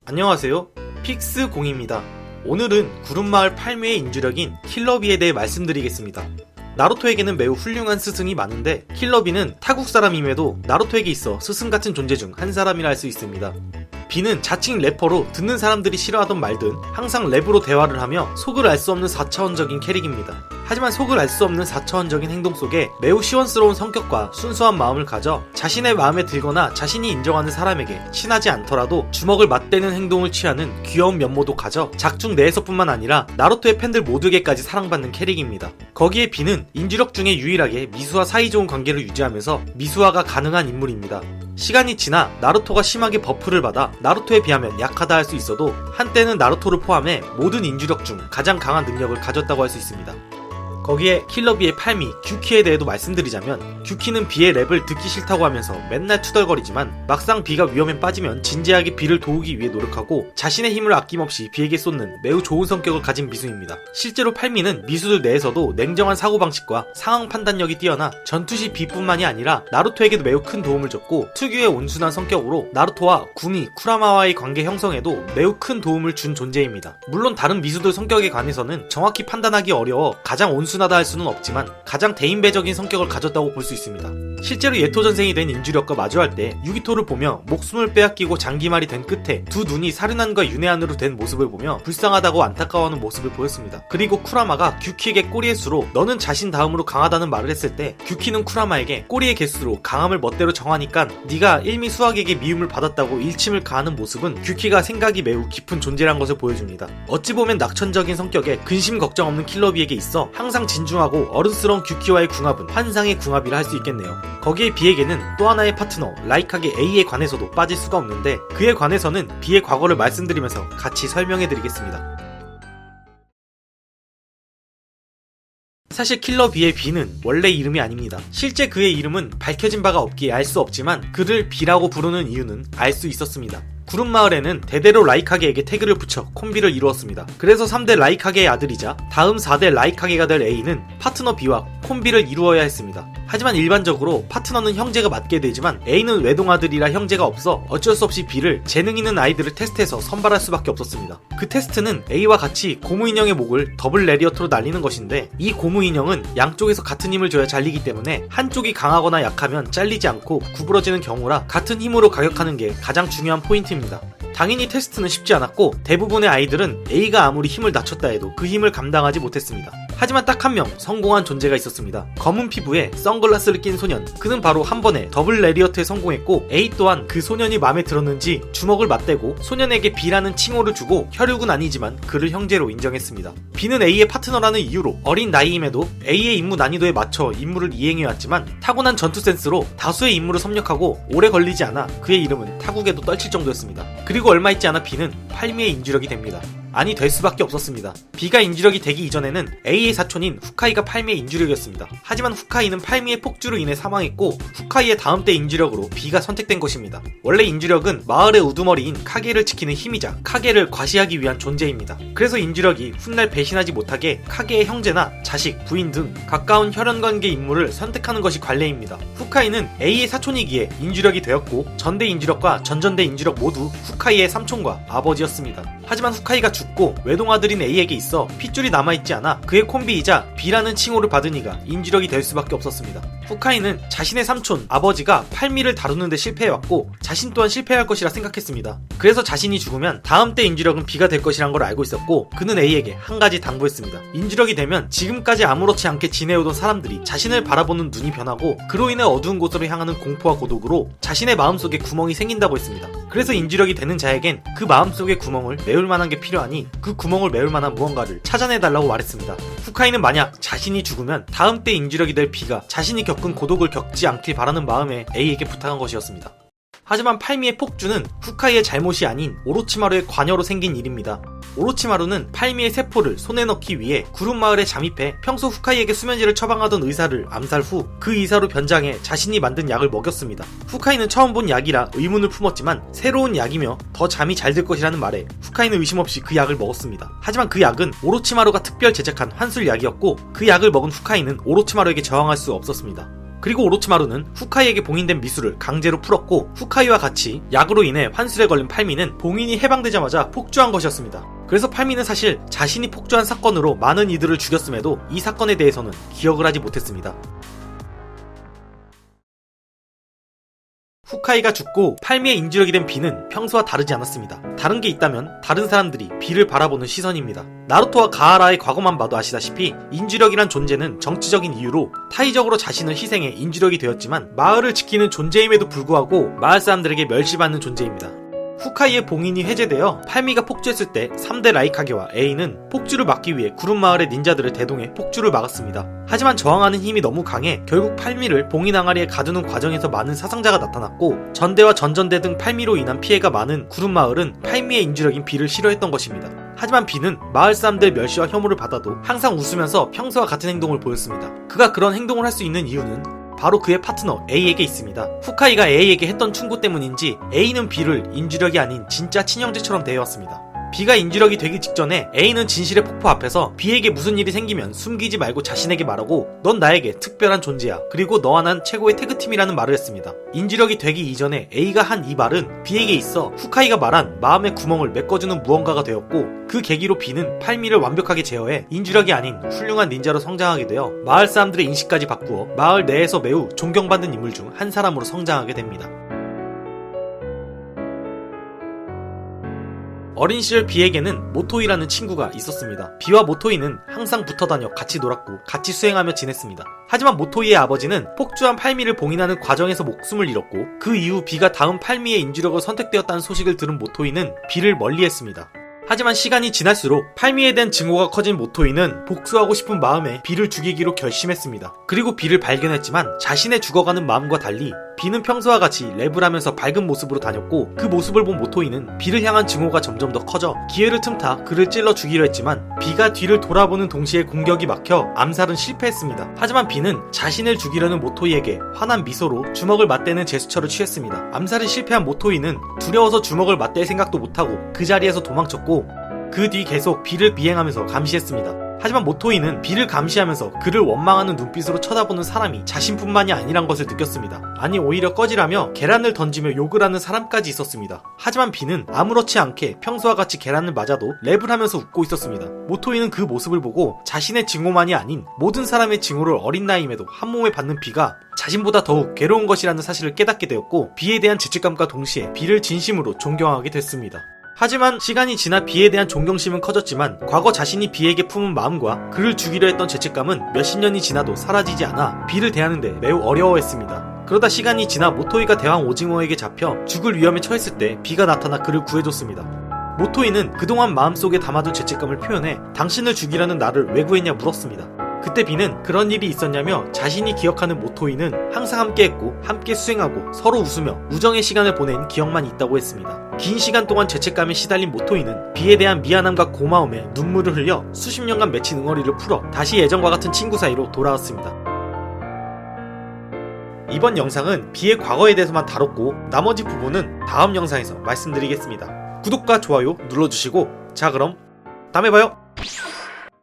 안녕하세요. 픽스공입니다. 오늘은 구름마을 팔미의 인주력인 킬러비에 대해 말씀드리겠습니다. 나루토에게는 매우 훌륭한 스승이 많은데 킬러비는 타국 사람임에도 나루토에게 있어 스승 같은 존재 중 한 사람이라 할 수 있습니다. 비는 자칭 래퍼로 듣는 사람들이 싫어하던 말든 항상 랩으로 대화를 하며 속을 알 수 없는 4차원적인 캐릭입니다. 하지만 속을 알 수 없는 4차원적인 행동 속에 매우 시원스러운 성격과 순수한 마음을 가져 자신의 마음에 들거나 자신이 인정하는 사람에게 친하지 않더라도 주먹을 맞대는 행동을 취하는 귀여운 면모도 가져 작중 내에서뿐만 아니라 나루토의 팬들 모두에게까지 사랑받는 캐릭입니다. 거기에 비는 인주력 중에 유일하게 미수와 사이좋은 관계를 유지하면서 미수화가 가능한 인물입니다. 시간이 지나 나루토가 심하게 버프를 받아 나루토에 비하면 약하다 할 수 있어도 한때는 나루토를 포함해 모든 인주력 중 가장 강한 능력을 가졌다고 할 수 있습니다. 거기에 킬러비의 팔미, 규키에 대해도 말씀드리자면 규키는 비의 랩을 듣기 싫다고 하면서 맨날 투덜거리지만 막상 비가 위험에 빠지면 진지하게 비를 도우기 위해 노력하고 자신의 힘을 아낌없이 비에게 쏟는 매우 좋은 성격을 가진 미수입니다. 실제로 팔미는 미수들 내에서도 냉정한 사고방식과 상황 판단력이 뛰어나 전투시 비뿐만이 아니라 나루토에게도 매우 큰 도움을 줬고 특유의 온순한 성격으로 나루토와 구미, 쿠라마와의 관계 형성에도 매우 큰 도움을 준 존재입니다. 물론 다른 미수들 성격에 관해서는 정확히 판단하기 어려워 가장 온순하다 할 수는 없지만 가장 대인배적인 성격을 가졌다고 볼 수 있습니다. 실제로 예토전생이 된 인주력과 마주할 때 유기토를 보며 목숨을 빼앗기고 장기말이 된 끝에 두 눈이 사륜안과 윤회안으로 된 모습을 보며 불쌍하다고 안타까워하는 모습을 보였습니다. 그리고 쿠라마가 규키에게 꼬리의 수로 너는 자신 다음으로 강하다는 말을 했을 때 규키는 쿠라마에게 꼬리의 개수로 강함을 멋대로 정하니까 네가 일미수학에게 미움을 받았다고 일침을 가하는 모습은 규키가 생각이 매우 깊은 존재란 것을 보여줍니다. 어찌 보면 낙천적인 성격에 근심 걱정 없는 킬러비에게 있어 항상 진중하고 어른스러운 규키와의 궁합은 환상의 궁합이라 할 수 있겠네요. 거기에 비에게는 또 하나의 파트너 라이카게 A에 관해서도 빠질 수가 없는데 그에 관해서는 비의 과거를 말씀드리면서 같이 설명해드리겠습니다. 사실 킬러 비의 비는 원래 이름이 아닙니다. 실제 그의 이름은 밝혀진 바가 없기에 알 수 없지만 그를 비라고 부르는 이유는 알 수 있었습니다. 구름마을에는 대대로 라이카게에게 태그를 붙여 콤비를 이루었습니다. 그래서 3대 라이카게의 아들이자 다음 4대 라이카게가 될 A는 파트너 B와 콤비를 이루어야 했습니다. 하지만 일반적으로 파트너는 형제가 맞게 되지만 A는 외동아들이라 형제가 없어 어쩔 수 없이 B를 재능 있는 아이들을 테스트해서 선발할 수밖에 없었습니다. 그 테스트는 A와 같이 고무인형의 목을 더블 레리어트로 날리는 것인데 이 고무인형은 양쪽에서 같은 힘을 줘야 잘리기 때문에 한쪽이 강하거나 약하면 잘리지 않고 구부러지는 경우라 같은 힘으로 가격하는 게 가장 중요한 포인트입니다. 당연히 테스트는 쉽지 않았고 대부분의 아이들은 A가 아무리 힘을 낮췄다 해도 그 힘을 감당하지 못했습니다. 하지만 딱 한 명 성공한 존재가 있었습니다. 검은 피부에 선글라스를 낀 소년. 그는 바로 한 번에 더블 레리어트에 성공했고 A 또한 그 소년이 마음에 들었는지 주먹을 맞대고 소년에게 B라는 칭호를 주고 혈육은 아니지만 그를 형제로 인정했습니다. B는 A의 파트너라는 이유로 어린 나이임에도 A의 임무 난이도에 맞춰 임무를 이행해왔지만 타고난 전투 센스로 다수의 임무를 섭렵하고 오래 걸리지 않아 그의 이름은 타국에도 떨칠 정도였습니다. 그리고 얼마 있지 않아 B는 팔미의 인주력이 됩니다. 아니 될 수밖에 없었습니다. B가 인주력이 되기 이전에는 A의 사촌인 후카이가 팔미의 인주력이었습니다. 하지만 후카이는 팔미의 폭주로 인해 사망했고 후카이의 다음 때 인주력으로 B가 선택된 것입니다. 원래 인주력은 마을의 우두머리인 카게를 지키는 힘이자 카게를 과시하기 위한 존재입니다. 그래서 인주력이 훗날 배신하지 못하게 카게의 형제나 자식, 부인 등 가까운 혈연관계 인물을 선택하는 것이 관례입니다. 후카이는 A의 사촌이기에 인주력이 되었고 전대 인주력과 전전대 인주력 모두 후카이의 삼촌과 아버지였습니다. 하지만 후카이가 죽고 외동아들인 A에게 있어 핏줄이 남아있지 않아 그의 콤비이자 B라는 칭호를 받은 이가 인주력이 될 수밖에 없었습니다. 후카이는 자신의 삼촌, 아버지가 팔미를 다루는데 실패해왔고 자신 또한 실패할 것이라 생각했습니다. 그래서 자신이 죽으면 다음 때 인주력은 B가 될 것이란 걸 알고 있었고 그는 A에게 한 가지 당부했습니다. 인주력이 되면 지금까지 아무렇지 않게 지내오던 사람들이 자신을 바라보는 눈이 변하고 그로 인해 어두운 곳으로 향하는 공포와 고독으로 자신의 마음속에 구멍이 생긴다고 했습니다. 그래서 인주력이 되는 자에겐 그 마음속의 구멍을 메울 만한 게 필요하니 그 구멍을 메울 만한 무언가를 찾아내달라고 말했습니다. 후카이는 만약 자신이 죽으면 다음 때 인주력이 될 B가 자신이 겪은 고독을 겪지 않길 바라는 마음에 A에게 부탁한 것이었습니다. 하지만 팔미의 폭주는 후카이의 잘못이 아닌 오로치마루의 관여로 생긴 일입니다. 오로치마루는 팔미의 세포를 손에 넣기 위해 구름마을에 잠입해 평소 후카이에게 수면제를 처방하던 의사를 암살 후 그 의사로 변장해 자신이 만든 약을 먹였습니다. 후카이는 처음 본 약이라 의문을 품었지만 새로운 약이며 더 잠이 잘 들 것이라는 말에 후카이는 의심 없이 그 약을 먹었습니다. 하지만 그 약은 오로치마루가 특별 제작한 환술 약이었고 그 약을 먹은 후카이는 오로치마루에게 저항할 수 없었습니다. 그리고 오로치마루는 후카이에게 봉인된 미수를 강제로 풀었고 후카이와 같이 약으로 인해 환술에 걸린 팔미는 봉인이 해방되자마자 폭주한 것이었습니다. 그래서 팔미는 사실 자신이 폭주한 사건으로 많은 이들을 죽였음에도 이 사건에 대해서는 기억을 하지 못했습니다. 후카이가 죽고 팔미의 인지력이 된 비는 평소와 다르지 않았습니다. 다른 게 있다면 다른 사람들이 비를 바라보는 시선입니다. 나루토와 가하라의 과거만 봐도 아시다시피 인지력이란 존재는 정치적인 이유로 타의적으로 자신을 희생해 인지력이 되었지만 마을을 지키는 존재임에도 불구하고 마을 사람들에게 멸시받는 존재입니다. 후카이의 봉인이 해제되어 팔미가 폭주했을 때 3대 라이카게와 A는 폭주를 막기 위해 구름마을의 닌자들을 대동해 폭주를 막았습니다. 하지만 저항하는 힘이 너무 강해 결국 팔미를 봉인 항아리에 가두는 과정에서 많은 사상자가 나타났고 전대와 전전대 등 팔미로 인한 피해가 많은 구름마을은 팔미의 인지력인 비를 싫어했던 것입니다. 하지만 비는 마을 사람들의 멸시와 혐오를 받아도 항상 웃으면서 평소와 같은 행동을 보였습니다. 그가 그런 행동을 할 수 있는 이유는 바로 그의 파트너 A에게 있습니다. 후카이가 A에게 했던 충고 때문인지 A는 B를 인지력이 아닌 진짜 친형제처럼 대해왔습니다. B가 인지력이 되기 직전에 A는 진실의 폭포 앞에서 B에게 무슨 일이 생기면 숨기지 말고 자신에게 말하고 넌 나에게 특별한 존재야. 그리고 너와 난 최고의 태그팀이라는 말을 했습니다. 인지력이 되기 이전에 A가 한 이 말은 B에게 있어 후카이가 말한 마음의 구멍을 메꿔주는 무언가가 되었고 그 계기로 B는 팔미를 완벽하게 제어해 인지력이 아닌 훌륭한 닌자로 성장하게 되어 마을 사람들의 인식까지 바꾸어 마을 내에서 매우 존경받는 인물 중 한 사람으로 성장하게 됩니다. 어린 시절 비에게는 모토이라는 친구가 있었습니다. 비와 모토이는 항상 붙어다녀 같이 놀았고 같이 수행하며 지냈습니다. 하지만 모토이의 아버지는 폭주한 팔미를 봉인하는 과정에서 목숨을 잃었고 그 이후 비가 다음 팔미의 인지력으로 선택되었다는 소식을 들은 모토이는 비를 멀리했습니다. 하지만 시간이 지날수록 팔미에 대한 증오가 커진 모토이는 복수하고 싶은 마음에 비를 죽이기로 결심했습니다. 그리고 비를 발견했지만 자신의 죽어가는 마음과 달리 비는 평소와 같이 랩을 하면서 밝은 모습으로 다녔고 그 모습을 본 모토이는 비를 향한 증오가 점점 더 커져 기회를 틈타 그를 찔러 죽이려 했지만 비가 뒤를 돌아보는 동시에 공격이 막혀 암살은 실패했습니다. 하지만 비는 자신을 죽이려는 모토이에게 환한 미소로 주먹을 맞대는 제스처를 취했습니다. 암살이 실패한 모토이는 두려워서 주먹을 맞댈 생각도 못하고 그 자리에서 도망쳤고 그 뒤 계속 비를 비행하면서 감시했습니다. 하지만 모토이는 비를 감시하면서 그를 원망하는 눈빛으로 쳐다보는 사람이 자신뿐만이 아니란 것을 느꼈습니다. 아니 오히려 꺼지라며 계란을 던지며 욕을 하는 사람까지 있었습니다. 하지만 비는 아무렇지 않게 평소와 같이 계란을 맞아도 랩을 하면서 웃고 있었습니다. 모토이는 그 모습을 보고 자신의 증오만이 아닌 모든 사람의 증오를 어린 나이임에도 한몸에 받는 비가 자신보다 더욱 괴로운 것이라는 사실을 깨닫게 되었고 비에 대한 죄책감과 동시에 비를 진심으로 존경하게 됐습니다. 하지만 시간이 지나 비에 대한 존경심은 커졌지만 과거 자신이 비에게 품은 마음과 그를 죽이려 했던 죄책감은 몇십 년이 지나도 사라지지 않아 비를 대하는데 매우 어려워했습니다. 그러다 시간이 지나 모토이가 대왕 오징어에게 잡혀 죽을 위험에 처했을 때 비가 나타나 그를 구해줬습니다. 모토이는 그동안 마음속에 담아둔 죄책감을 표현해 당신을 죽이려는 나를 왜 구했냐 물었습니다. 그때 비는 그런 일이 있었냐며 자신이 기억하는 모토이는 항상 함께했고 함께 수행하고 서로 웃으며 우정의 시간을 보낸 기억만 있다고 했습니다. 긴 시간 동안 죄책감에 시달린 모토이는 비에 대한 미안함과 고마움에 눈물을 흘려 수십 년간 맺힌 응어리를 풀어 다시 예전과 같은 친구 사이로 돌아왔습니다. 이번 영상은 비의 과거에 대해서만 다뤘고 나머지 부분은 다음 영상에서 말씀드리겠습니다. 구독과 좋아요 눌러주시고 자 그럼 다음에 봐요.